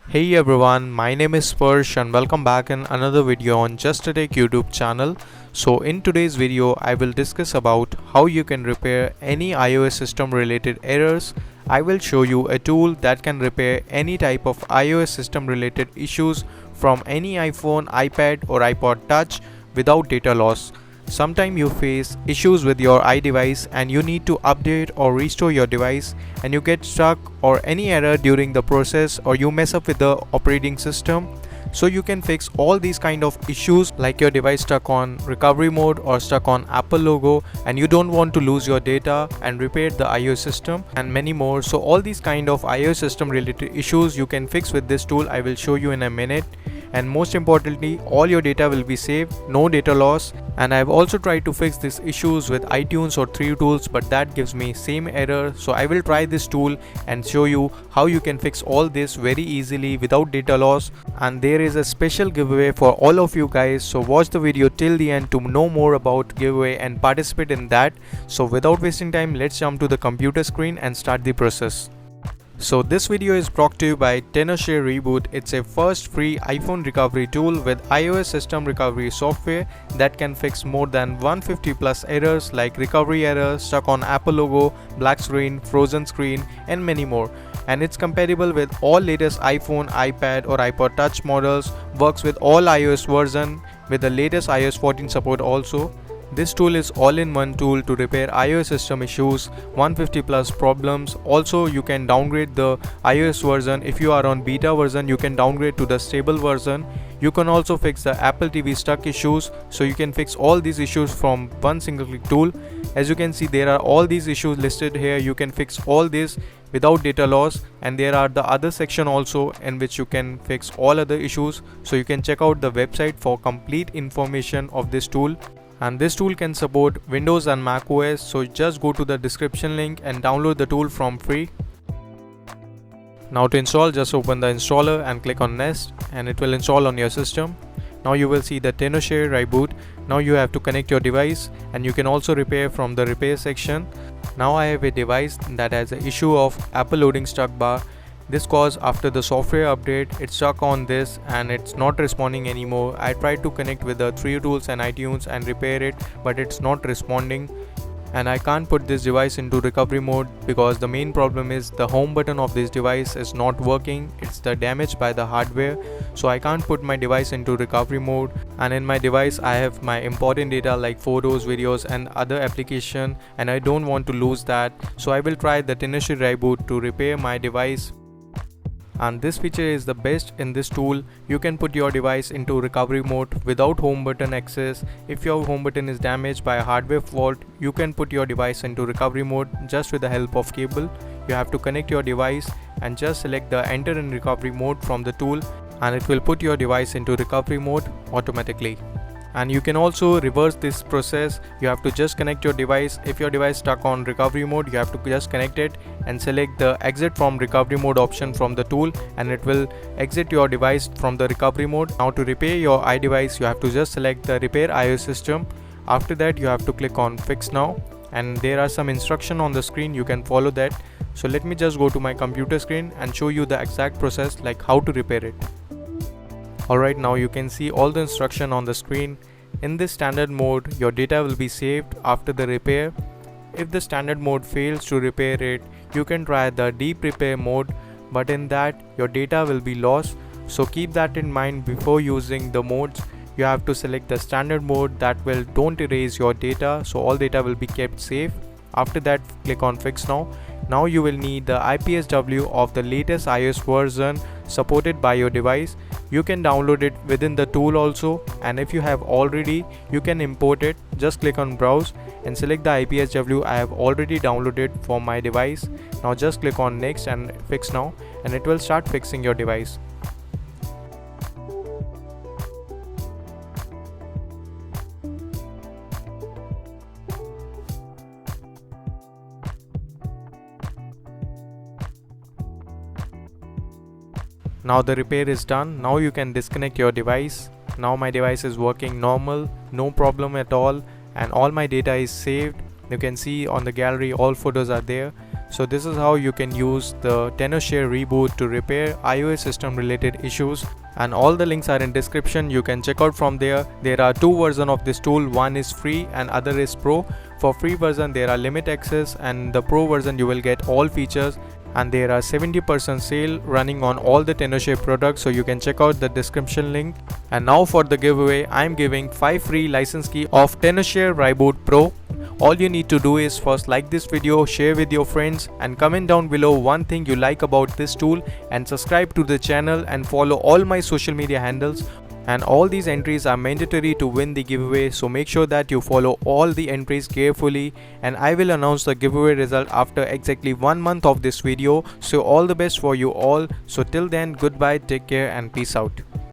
Hey everyone, my name is Spursh and welcome back in another video on Just a Tech YouTube channel. So in today's video, I will discuss about how you can repair any iOS system related errors. I will show you a tool that can repair any type of iOS system related issues from any iPhone, iPad or iPod Touch without data loss. Sometimes you face issues with your iDevice and you need to update or restore your device and you get stuck or any error during the process or you mess up with the operating system. So you can fix all these kind of issues like your device stuck on recovery mode or stuck on Apple logo and you don't want to lose your data and repair the iOS system and many more. So all these kind of iOS system related issues you can fix with this tool. I will show you in a minute. And most importantly, all your data will be saved, no data loss. And I've also tried to fix these issues with iTunes or 3tools, but that gives me same error. So I will try this tool and show you how you can fix all this very easily without data loss. And there is a special giveaway for all of you guys, so watch the video till the end to know more about giveaway and participate in that. So without wasting time, let's jump to the computer screen and start the process. So this video is brought to you by tenorshare Reboot. It's a first free iPhone recovery tool with iOS system recovery software that can fix more than 150 plus errors like recovery error, stuck on Apple logo, black screen, frozen screen and many more. And it's compatible with all latest iPhone, iPad or iPod Touch models, works with all iOS version with the latest iOS 14 support also. This tool is all-in-one tool to repair iOS system issues, 150 plus problems. Also, you can downgrade the iOS version. If you are on beta version, you can downgrade to the stable version. You can also fix the Apple TV stuck issues. So you can fix all these issues from one single click tool. As you can see, there are all these issues listed here. You can fix all this without data loss, and there are the other section also in which you can fix all other issues. So you can check out the website for complete information of this tool. And this tool can support Windows and Mac OS, so just go to the description link and download the tool from free. Now to install, just open the installer and click on Nest and it will install on your system. Now you will see the tenorshare Reboot. Now you have to connect your device and you can also repair from the repair section. Now I have a device that has an issue of Apple loading stuck bar. This caused after the software update, it's stuck on this and it's not responding anymore. I tried to connect with the 3tools and iTunes and repair it, but it's not responding. And I can't put this device into recovery mode because the main problem is the home button of this device is not working. It's the damage by the hardware. So I can't put my device into recovery mode. And in my device, I have my important data like photos, videos and other application, and I don't want to lose that. So I will try the tenorshare Reboot to repair my device. And this feature is the best in this tool. You can put your device into recovery mode without home button access. If your home button is damaged by a hardware fault, you can put your device into recovery mode just with the help of cable. You have to connect your device and just select the enter in recovery mode from the tool, and it will put your device into recovery mode automatically. And you can also reverse this process. You have to just connect your device. If your device stuck on recovery mode, you have to just connect it and select the exit from recovery mode option from the tool, and it will exit your device from the recovery mode. Now to repair your iDevice, you have to just select the repair iOS system. After that, you have to click on fix now, and there are some instructions on the screen. You can follow that. So let me just go to my computer screen and show you the exact process like how to repair it. Alright, now you can see all the instruction on the screen. In this standard mode, your data will be saved after the repair. If the standard mode fails to repair it, you can try the deep repair mode, but in that your data will be lost. So keep that in mind before using the modes. You have to select the standard mode that will don't erase your data, so all data will be kept safe. After that, click on fix now. Now you will need the IPSW of the latest iOS version supported by your device. You can download it within the tool also, and if you have already, you can import it. Just click on browse and select the IPSW I have already downloaded for my device. Now just click on next and fix now, and it will start fixing your device. Now the repair is done. Now you can disconnect your device. Now my device is working normal, no problem at all, and all my data is saved. You can see on the gallery all photos are there. So this is how you can use the tenorshare reboot to repair iOS system related issues, and all the links are in description. You can check out from there. There are two versions of this tool. One is free and other is pro. For free version there are limit access, and the pro version you will get all features, and there are 70% sale running on all the tenorshare products, so you can check out the description link. And now for the giveaway, I am giving 5 free license key of tenorshare reiboot pro. All you need to do is first like this video, share with your friends, and comment down below one thing you like about this tool, and subscribe to the channel and follow all my social media handles. And all these entries are mandatory to win the giveaway, so make sure that you follow all the entries carefully, and I will announce the giveaway result after exactly 1 month of this video. So all the best for you all. So till then, goodbye, take care and peace out.